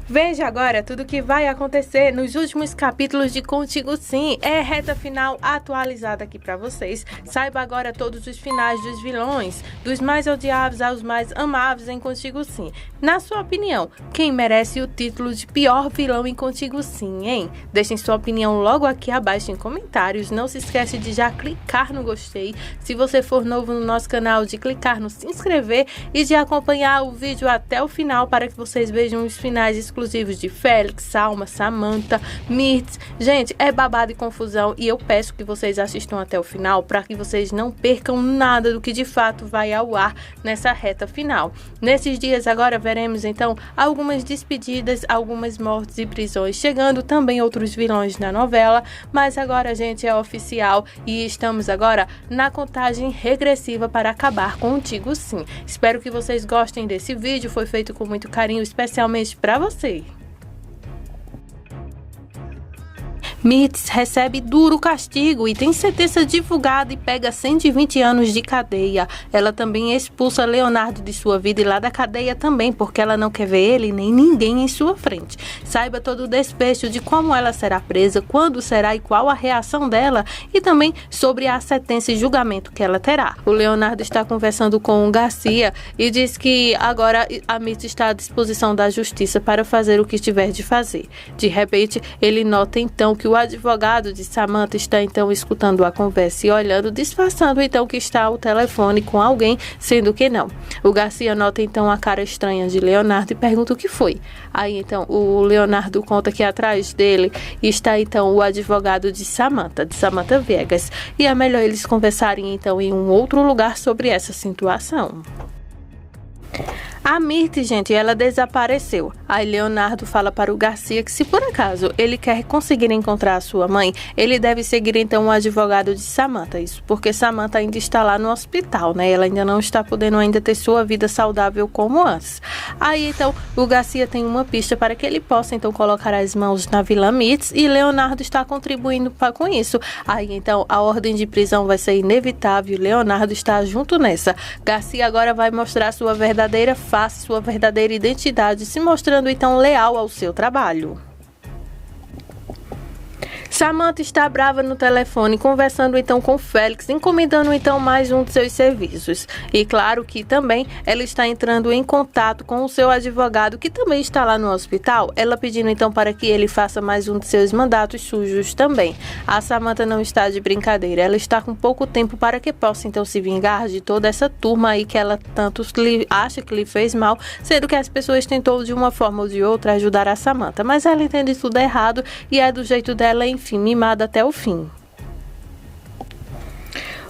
Veja agora tudo o que vai acontecer nos últimos capítulos de Contigo Sim. É reta final atualizada aqui pra vocês. Saiba agora todos os finais dos vilões, dos mais odiados aos mais amáveis em Contigo Sim. Na sua opinião, quem merece o título de pior vilão em Contigo Sim, hein? Deixem sua opinião logo aqui abaixo em comentários. Não se esquece de já clicar no gostei. Se você for novo no nosso canal, de clicar no se inscrever e de acompanhar o vídeo até o final para que vocês vejam os finais exclusivos de Félix, Salma, Samantha, Mirtz. Gente, é babado e confusão e eu peço que vocês assistam até o final para que vocês não percam nada do que de fato vai ao ar nessa reta final. Nesses dias agora veremos então algumas despedidas, algumas mortes e prisões, chegando também outros vilões na novela, mas agora, gente, é oficial e estamos agora na contagem regressiva para acabar Contigo Sim. Espero que vocês gostem desse vídeo, foi feito com muito carinho, especialmente para você. Mirtz recebe duro castigo e tem sentença divulgada e pega 120 anos de cadeia. Ela também expulsa Leonardo de sua vida e lá da cadeia também, porque ela não quer ver ele nem ninguém em sua frente. Saiba todo o desfecho de como ela será presa, quando será e qual a reação dela, e também sobre a sentença e julgamento que ela terá. O Leonardo está conversando com o Garcia e diz que agora a Mirtz está à disposição da justiça para fazer o que tiver de fazer. De repente, ele nota então que o advogado de Samantha está então escutando a conversa e olhando, disfarçando então que está ao telefone com alguém, sendo que não. O Garcia nota então a cara estranha de Leonardo e pergunta o que foi. Aí então o Leonardo conta que atrás dele está então o advogado de Samantha Viegas, e é melhor eles conversarem então em um outro lugar sobre essa situação. A Mirtz, gente, ela desapareceu. Aí Leonardo fala para o Garcia que se por acaso ele quer conseguir encontrar a sua mãe, ele deve seguir então o advogado de Samantha. Isso porque Samantha ainda está lá no hospital, né? Ela ainda não está podendo ainda ter sua vida saudável como antes. Aí então o Garcia tem uma pista para que ele possa então colocar as mãos na vilã Mirtz e Leonardo está contribuindo com isso. Aí então a ordem de prisão vai ser inevitável. Leonardo está junto nessa. Garcia agora vai mostrar sua verdadeira face, sua verdadeira identidade, se mostrando então leal ao seu trabalho. Samantha está brava no telefone, conversando então com Félix, encomendando então mais um de seus serviços. E claro que também ela está entrando em contato com o seu advogado, que também está lá no hospital, ela pedindo então para que ele faça mais um de seus mandatos sujos também. A Samantha não está de brincadeira, ela está com pouco tempo para que possa então se vingar de toda essa turma aí que ela tanto acha que lhe fez mal, sendo que as pessoas tentou de uma forma ou de outra ajudar a Samantha, mas ela entende tudo errado e é do jeito dela, enfim, mimada até o fim.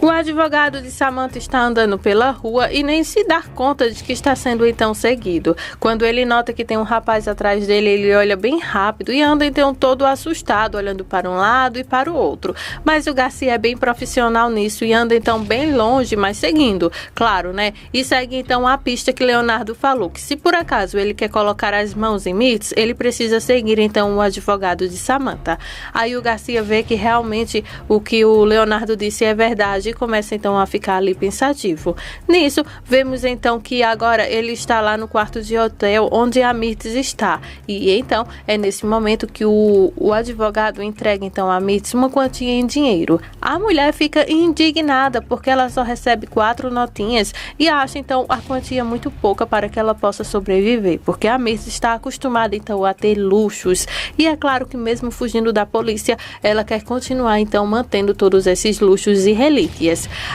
O advogado de Samantha está andando pela rua e nem se dá conta de que está sendo então seguido. Quando ele nota que tem um rapaz atrás dele, ele olha bem rápido e anda então todo assustado, olhando para um lado e para o outro. Mas o Garcia é bem profissional nisso e anda então bem longe, mas seguindo, claro, né? E segue então a pista que Leonardo falou, que se por acaso ele quer colocar as mãos em Mirtz, ele precisa seguir então o advogado de Samantha. Aí o Garcia vê que realmente o que o Leonardo disse é verdade, começa então a ficar ali pensativo. Nisso, vemos então que agora ele está lá no quarto de hotel onde a Mirtz está. E então, é nesse momento que o advogado entrega então a Mirtz uma quantia em dinheiro. A mulher fica indignada porque ela só recebe 4 notinhas e acha então a quantia muito pouca para que ela possa sobreviver, porque a Mirtz está acostumada então a ter luxos. E é claro que mesmo fugindo da polícia, ela quer continuar então mantendo todos esses luxos e relíquias.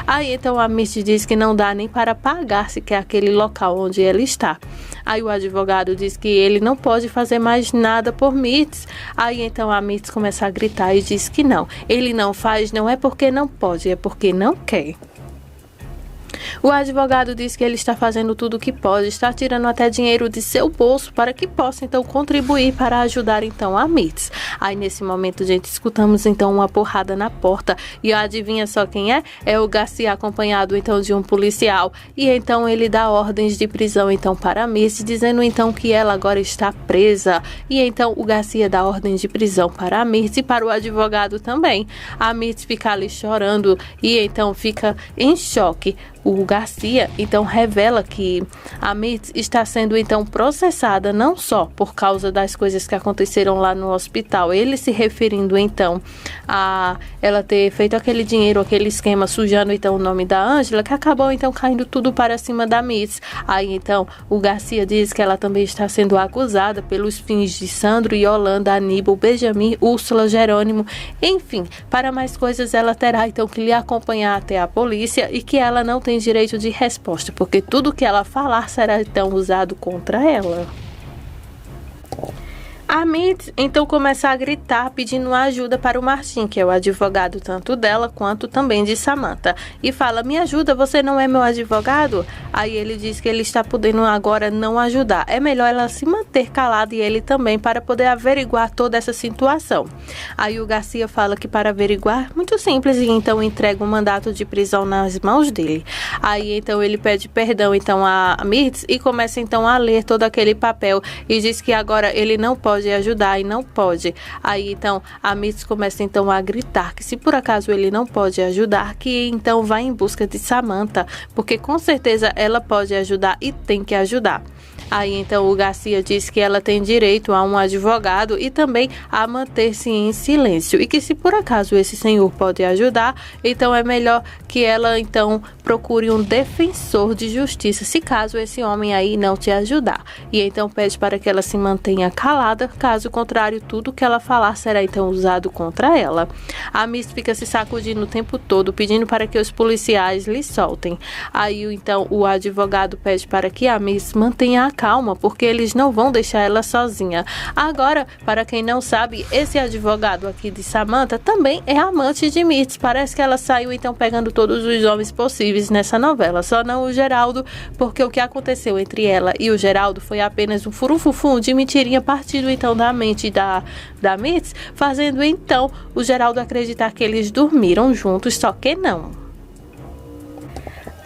Aí então a Mirtz diz que não dá nem para pagar sequer aquele local onde ela está. Aí o advogado diz que ele não pode fazer mais nada por Mirtz. Aí então a Mirtz começa a gritar e diz que não. Ele não faz, não é porque não pode, é porque não quer. O advogado diz que ele está fazendo tudo o que pode, está tirando até dinheiro de seu bolso para que possa então contribuir para ajudar então a Mirtz. Aí nesse momento, gente, escutamos então uma porrada na porta e adivinha só quem é? É o Garcia, acompanhado então de um policial, e então ele dá ordens de prisão então para a Mirtz, dizendo então que ela agora está presa. E então o Garcia dá ordens de prisão para a Mirtz e para o advogado também. A Mirtz fica ali chorando e então fica em choque. o Garcia então revela que a Mirtz está sendo então processada não só por causa das coisas que aconteceram lá no hospital, ele se referindo então a ela ter feito aquele dinheiro, aquele esquema, sujando então o nome da Ângela, que acabou então caindo tudo para cima da Mirtz. Aí então o Garcia diz que ela também está sendo acusada pelos fins de Sandro, Yolanda, Aníbal, Benjamin, Úrsula, Jerônimo, enfim, para mais coisas ela terá então que lhe acompanhar até a polícia e que ela não tem direito de resposta, porque tudo que ela falar será então usado contra ela. A Mirtz então começa a gritar pedindo ajuda para o Martim, que é o advogado tanto dela quanto também de Samantha, e fala: me ajuda, você não é meu advogado? Aí ele diz que ele está podendo agora não ajudar, é melhor ela se manter calada e ele também, para poder averiguar toda essa situação. Aí o Garcia fala que para averiguar, muito simples, e então entrega um mandato de prisão nas mãos dele. Aí então ele pede perdão então a Mirtz e começa então a ler todo aquele papel e diz que agora ele não pode ajudar e não pode. Aí então a Mirtz começa então a gritar que se por acaso ele não pode ajudar, que então vai em busca de Samantha, porque com certeza ela pode ajudar e tem que ajudar. Aí então o Garcia diz que ela tem direito a um advogado e também a manter-se em silêncio, e que se por acaso esse senhor pode ajudar, então é melhor que ela então procure um defensor de justiça, se caso esse homem aí não te ajudar. E então pede para que ela se mantenha calada, caso contrário tudo que ela falar será então usado contra ela. A Mirtz fica se sacudindo o tempo todo, pedindo para que os policiais lhe soltem. Aí então o advogado pede para que a Mirtz mantenha a calma, porque eles não vão deixar ela sozinha. Agora, para quem não sabe, esse advogado aqui de Samantha também é amante de Mirtz. Parece que ela saiu então pegando todos os homens possíveis nessa novela, só não o Geraldo, porque o que aconteceu entre ela e o Geraldo foi apenas um furufufum de mentirinha partido então da mente da Mirtz, fazendo então o Geraldo acreditar que eles dormiram juntos, só que não.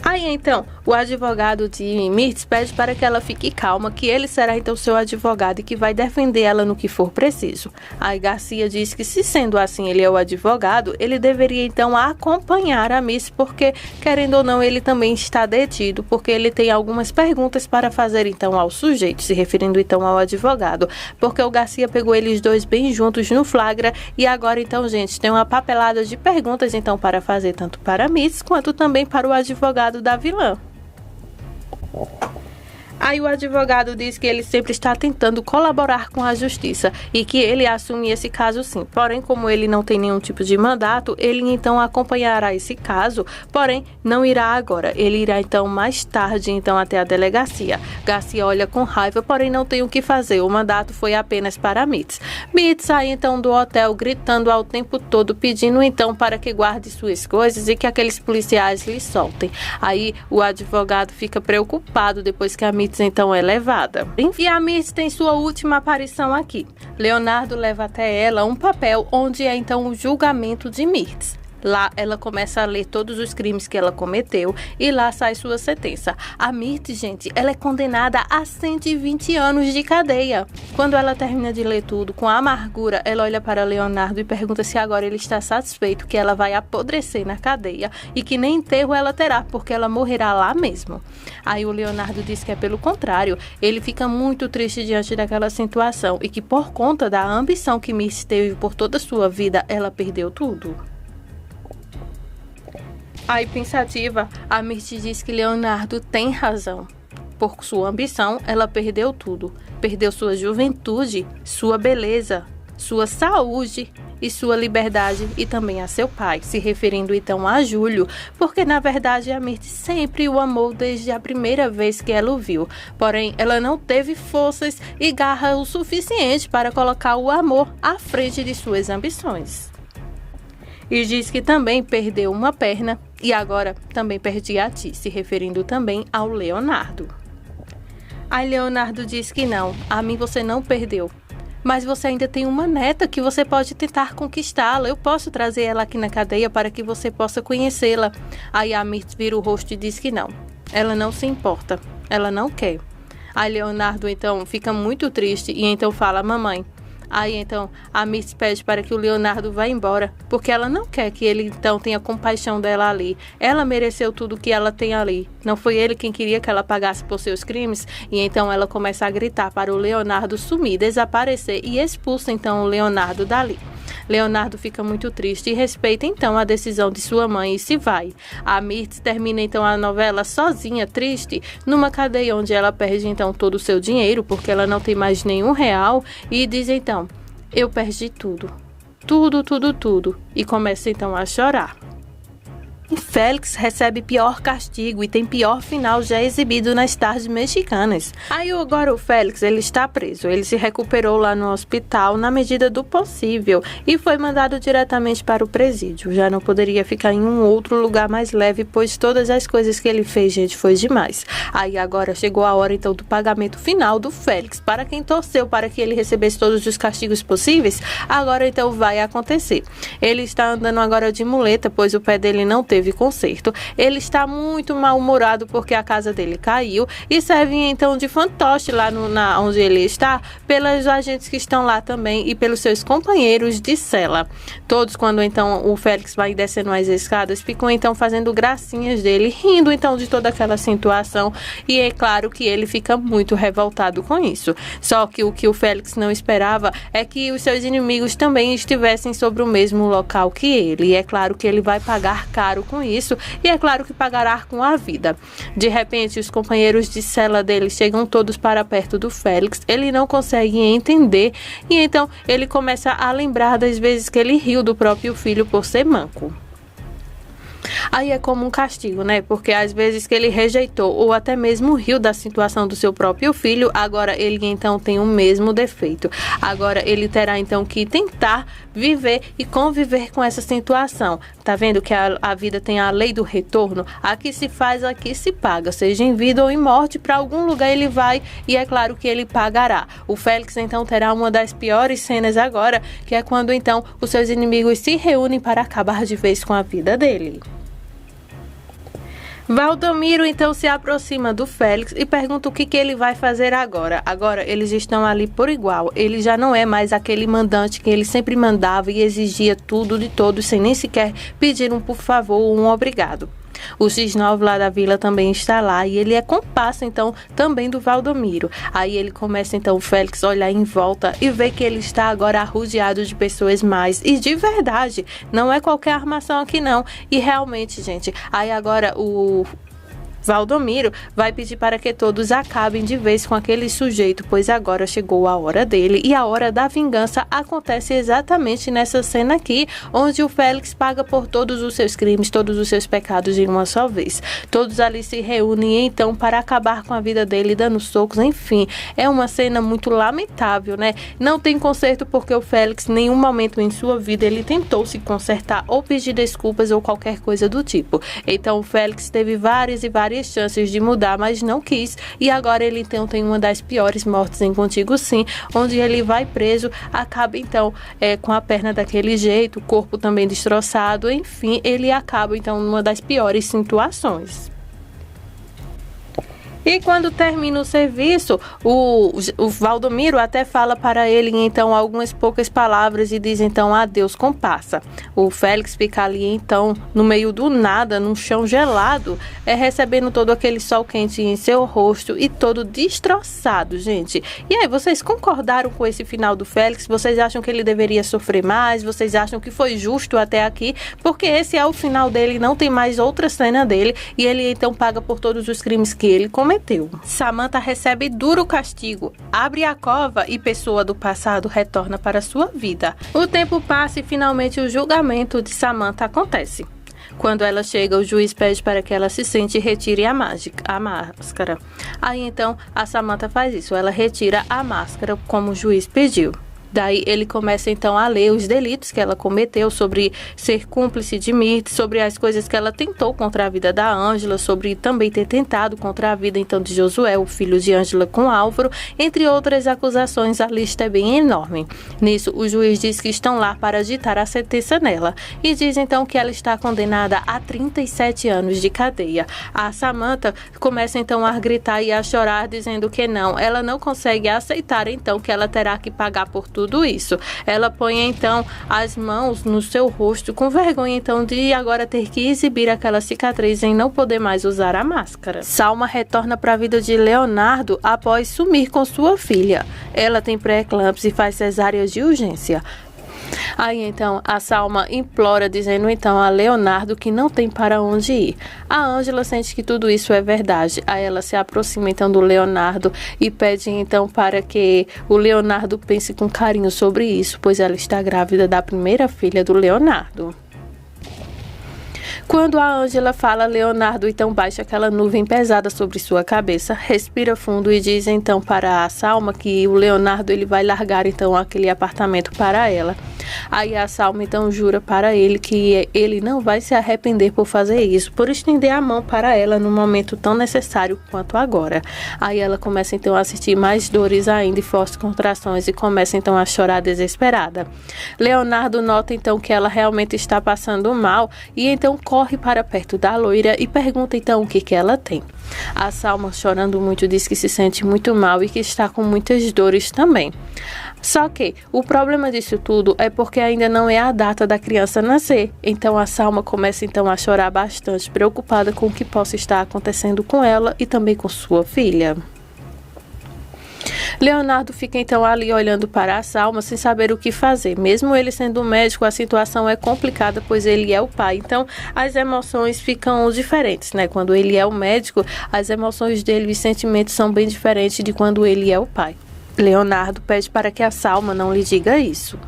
Aí então, o advogado de Mirtz pede para que ela fique calma, que ele será então seu advogado e que vai defender ela no que for preciso. Aí Garcia diz que se sendo assim ele é o advogado, ele deveria então acompanhar a Mirtz, porque querendo ou não ele também está detido, porque ele tem algumas perguntas para fazer então ao sujeito, se referindo então ao advogado, porque o Garcia pegou eles dois bem juntos no flagra e agora então, gente, tem uma papelada de perguntas então para fazer tanto para a Mirtz quanto também para o advogado da vilã. Aí o advogado diz que ele sempre está tentando colaborar com a justiça e que ele assume esse caso sim. Porém, como ele não tem nenhum tipo de mandato, ele então acompanhará esse caso, porém não irá agora. Ele irá então mais tarde então até a delegacia. Garcia olha com raiva, porém não tem o que fazer. O mandato foi apenas para Mirtz. Mirtz sai então do hotel gritando ao tempo todo, pedindo então para que guarde suas coisas e que aqueles policiais lhe soltem. Aí o advogado fica preocupado depois que a Mirtz então é levada. E a Mirtz tem sua última aparição aqui. Leonardo leva até ela um papel onde é então o julgamento de Mirtz. Lá ela começa a ler todos os crimes que ela cometeu e lá sai sua sentença. A Mirtz, gente, ela é condenada a 120 anos de cadeia. Quando ela termina de ler tudo, com amargura, ela olha para Leonardo e pergunta se agora ele está satisfeito que ela vai apodrecer na cadeia e que nem enterro ela terá, porque ela morrerá lá mesmo. Aí o Leonardo diz que é pelo contrário, ele fica muito triste diante daquela situação e que por conta da ambição que Mirtz teve por toda a sua vida, ela perdeu tudo. Aí, pensativa, a Mirtz diz que Leonardo tem razão. Por sua ambição, ela perdeu tudo. Perdeu sua juventude, sua beleza, sua saúde e sua liberdade e também a seu pai, se referindo então a Júlio, porque na verdade a Mirtz sempre o amou desde a primeira vez que ela o viu. Porém, ela não teve forças e garra o suficiente para colocar o amor à frente de suas ambições. E diz que também perdeu uma perna e agora também perdi a ti, se referindo também ao Leonardo. Aí Leonardo diz que não, a mim você não perdeu, mas você ainda tem uma neta que você pode tentar conquistá-la. Eu posso trazer ela aqui na cadeia para que você possa conhecê-la. Aí a Mirtz vira o rosto e diz que não, ela não se importa, ela não quer. Aí Leonardo então fica muito triste e então fala: mamãe, Aí então a Mirtz pede para que o Leonardo vá embora, porque ela não quer que ele então tenha compaixão dela ali. Ela mereceu tudo que ela tem ali. Não foi ele quem queria que ela pagasse por seus crimes. E então ela começa a gritar para o Leonardo sumir, desaparecer e expulsa então o Leonardo dali. Leonardo fica muito triste e respeita então a decisão de sua mãe e se vai. A Mirtz termina então a novela sozinha, triste, numa cadeia onde ela perde então todo o seu dinheiro, porque ela não tem mais nenhum real, e diz então: eu perdi tudo. Tudo, tudo, tudo. E começa então a chorar. E Félix recebe pior castigo e tem pior final já exibido nas tardes mexicanas. Aí agora o Félix, ele está preso. Ele se recuperou lá no hospital na medida do possível e foi mandado diretamente para o presídio. Já não poderia ficar em um outro lugar mais leve, pois todas as coisas que ele fez, gente, foi demais. Aí agora chegou a hora então do pagamento final do Félix. Para quem torceu para que ele recebesse todos os castigos possíveis, agora então vai acontecer. Ele está andando agora de muleta, pois o pé dele não teve conserto. Ele está muito mal-humorado porque a casa dele caiu e serve então de fantoche lá onde ele está, pelos agentes que estão lá também e pelos seus companheiros de cela. Todos, quando então o Félix vai descendo as escadas, ficam então fazendo gracinhas dele, rindo então de toda aquela situação, e é claro que ele fica muito revoltado com isso. Só que o que o Félix não esperava é que os seus inimigos também estivessem sobre o mesmo local que ele, e é claro que ele vai pagar caro com isso, e é claro que pagará com a vida. De repente, os companheiros de cela dele chegam todos para perto do Félix. Ele não consegue entender, e então ele começa a lembrar das vezes que ele riu do próprio filho por ser manco. Aí é como um castigo, né? Porque às vezes que ele rejeitou ou até mesmo riu da situação do seu próprio filho, agora ele então tem o mesmo defeito. Agora ele terá então que tentar viver e conviver com essa situação. Tá vendo que a vida tem a lei do retorno? Aqui se faz, aqui se paga. Seja em vida ou em morte, para algum lugar ele vai, e é claro que ele pagará. O Félix então terá uma das piores cenas agora, que é quando então os seus inimigos se reúnem para acabar de vez com a vida dele. Valdomiro então se aproxima do Félix e pergunta o que ele vai fazer agora. Agora eles estão ali por igual. Ele já não é mais aquele mandante que ele sempre mandava e exigia tudo de todos sem nem sequer pedir um por favor ou um obrigado. O X9 lá da vila também está lá e ele é comparsa então também do Valdomiro. Aí ele começa então o Félix a olhar em volta e vê que ele está agora rodeado de pessoas mais, e de verdade, não é qualquer armação aqui não. E realmente, gente, aí agora o Valdomiro vai pedir para que todos acabem de vez com aquele sujeito, pois agora chegou a hora dele, e a hora da vingança acontece exatamente nessa cena aqui, onde o Félix paga por todos os seus crimes, todos os seus pecados de uma só vez. Todos ali se reúnem então para acabar com a vida dele, dando socos, enfim, é uma cena muito lamentável, né? Não tem conserto porque o Félix, em nenhum momento em sua vida, ele tentou se consertar ou pedir desculpas ou qualquer coisa do tipo. Então o Félix teve várias chances de mudar, mas não quis, e agora ele então tem uma das piores mortes em Contigo Sim, onde ele vai preso, acaba então com a perna daquele jeito, o corpo também destroçado, enfim, ele acaba então numa das piores situações. E quando termina o serviço, o Valdomiro até fala para ele então algumas poucas palavras e diz então adeus, comparsa. O Félix fica ali então no meio do nada, num chão gelado, recebendo todo aquele sol quente em seu rosto e todo destroçado, gente. E aí, vocês concordaram com esse final do Félix? Vocês acham que ele deveria sofrer mais? Vocês acham que foi justo até aqui? Porque esse é o final dele, não tem mais outra cena dele, e ele então paga por todos os crimes que ele cometeu. Samantha recebe duro castigo, abre a cova e pessoa do passado retorna para sua vida. O tempo passa e finalmente o julgamento de Samantha acontece. Quando ela chega, o juiz pede para que ela se sente e retire a máscara. Aí então a Samantha faz isso, ela retira a máscara como o juiz pediu. Daí ele começa então a ler os delitos que ela cometeu, sobre ser cúmplice de Mirtz, sobre as coisas que ela tentou contra a vida da Ângela, sobre também ter tentado contra a vida então de Josué, o filho de Ângela, com Álvaro, entre outras acusações. A lista é bem enorme. Nisso, o juiz diz que estão lá para ditar a sentença nela e diz então que ela está condenada a 37 anos de cadeia. A Samantha começa então a gritar e a chorar, dizendo que não, ela não consegue aceitar então que ela terá que pagar por tudo tudo isso. Ela põe então as mãos no seu rosto com vergonha então de agora ter que exibir aquela cicatriz em não poder mais usar a máscara. Salma retorna para a vida de Leonardo após sumir com sua filha. Ela tem pré-eclâmpsia e faz cesáreas de urgência. Aí então a Salma implora, dizendo então a Leonardo que não tem para onde ir. A Ângela sente que tudo isso é verdade. Aí ela se aproxima então do Leonardo e pede então para que o Leonardo pense com carinho sobre isso, pois ela está grávida da primeira filha do Leonardo. Quando a Ângela fala, Leonardo então baixa aquela nuvem pesada sobre sua cabeça, respira fundo e diz então para a Salma que o Leonardo ele vai largar então aquele apartamento para ela. Aí a Salma então jura para ele que ele não vai se arrepender por fazer isso, por estender a mão para ela no momento tão necessário quanto agora. Aí ela começa então a sentir mais dores ainda e fortes contrações e começa então a chorar desesperada. Leonardo nota então que ela realmente está passando mal e então corre para perto da loira e pergunta então o que ela tem. A Salma, chorando muito, diz que se sente muito mal e que está com muitas dores também. Só que o problema disso tudo é porque ainda não é a data da criança nascer. Então a Salma começa então a chorar bastante, preocupada com o que possa estar acontecendo com ela e também com sua filha. Leonardo fica então ali olhando para a Salma sem saber o que fazer. Mesmo ele sendo médico, a situação é complicada, pois ele é o pai. Então as emoções ficam diferentes, né? Quando ele é o médico, as emoções dele e sentimentos são bem diferentes de quando ele é o pai. Leonardo pede para que a Salma não lhe diga isso,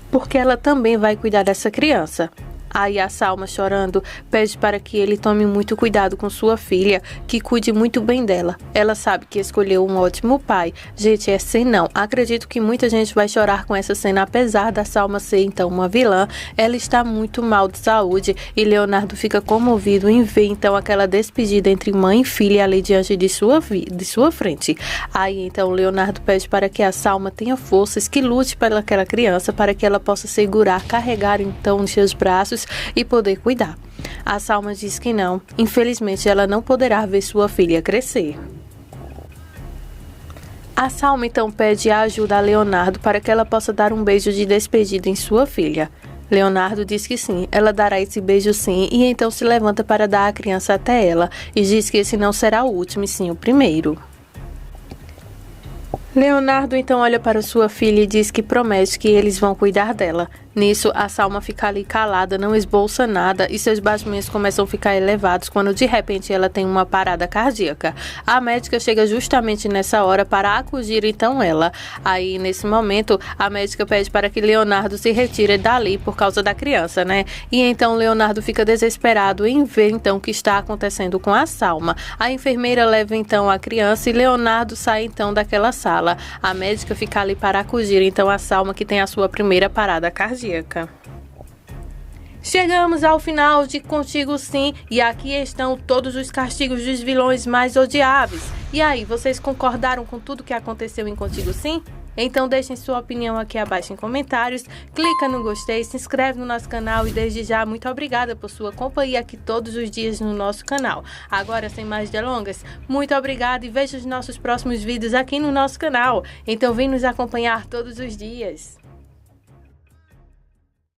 porque ela também vai cuidar dessa criança. Aí a Salma, chorando, pede para que ele tome muito cuidado com sua filha, que cuide muito bem dela. Ela sabe que escolheu um ótimo pai. Gente, é sem não. Acredito que muita gente vai chorar com essa cena, apesar da Salma ser então uma vilã. Ela está muito mal de saúde e Leonardo fica comovido em ver então aquela despedida entre mãe e filha ali diante de sua frente. Aí então Leonardo pede para que a Salma tenha forças, que lute pelaquela criança para que ela possa segurar, carregar então nos seus braços e poder cuidar. A Salma diz que não, infelizmente ela não poderá ver sua filha crescer. A Salma então pede a ajuda a Leonardo para que ela possa dar um beijo de despedida em sua filha. Leonardo diz que sim, ela dará esse beijo sim, e então se levanta para dar a criança até ela e diz que esse não será o último e sim o primeiro. Leonardo então olha para sua filha e diz que promete que eles vão cuidar dela. Nisso, a Salma fica ali calada, não esboça nada e seus batimentos começam a ficar elevados quando de repente ela tem uma parada cardíaca. A médica chega justamente nessa hora para acudir então ela. Aí, nesse momento, a médica pede para que Leonardo se retire dali por causa da criança, né? E então Leonardo fica desesperado em ver então o que está acontecendo com a Salma. A enfermeira leva então a criança e Leonardo sai então daquela sala. A médica fica ali para acudir então a Salma, que tem a sua primeira parada cardíaca. Chegamos ao final de Contigo Sim, e aqui estão todos os castigos dos vilões mais odiáveis. E aí, vocês concordaram com tudo que aconteceu em Contigo Sim? Então deixem sua opinião aqui abaixo em comentários, clica no gostei, se inscreve no nosso canal e desde já muito obrigada por sua companhia aqui todos os dias no nosso canal. Agora, sem mais delongas, muito obrigada e veja os nossos próximos vídeos aqui no nosso canal. Então vem nos acompanhar todos os dias.